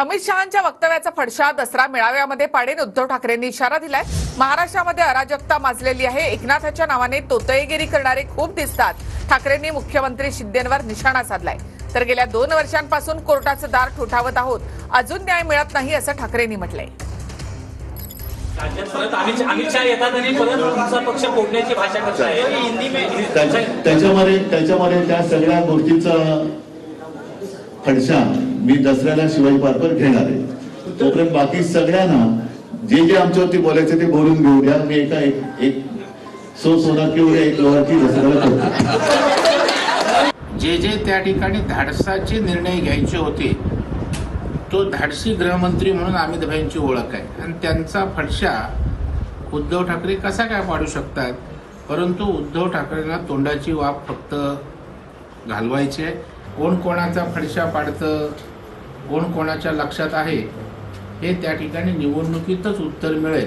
अमित शहांच्या वक्तव्याचा फडशा दसरा मेळाव्यामध्ये पाडेन उद्धव ठाकरेंनी इशारा दिलाय। महाराष्ट्रामध्ये अराजकता माजलेली आहे। एकनाथाच्या नावाने तोतयेगिरी करणारे खूप दिसतात। ठाकरेंनी मुख्यमंत्री शिंदेंवर निशाणा साधलाय। तर गेल्या 2 वर्षांपासून कोर्टाचं दार ठोठावत आहोत, अजून न्याय मिळत नाही असं ठाकरेंनी म्हटलंय। अमित शहा येतात आणि परत तुमचा पक्ष फोडण्याची भाषा करताय। हिंदी में त्याच्यामध्ये त्या सगळ्या गोष्टीचा फडशा मी दसऱ्याला शिवाजी पार्कवर घेणार आहे। तोपर्यंत बाकी सगळ्यांना जे जे आमच्यावरती बोलायचे ते बोलून घेऊ द्या। मी एक सोना किंवा एक लोहाची दसऱ्याला करतो। जे त्या ठिकाणी धाडसाचे निर्णय घ्यायचे होते, तो धाडसी गृहमंत्री म्हणून अमित भाईंची ओळख आहे आणि त्यांचा फडशा उद्धव ठाकरे कसा काय पाडू शकतात। परंतु उद्धव ठाकरेंना तोंडाची वाफ फक्त घालवायचे। कोण कोणाचा फडशा पाडतं, कोण कोणाच्या लक्षात आहे, हे त्या ठिकाणी निवडणुकीतच उत्तर मिळेल।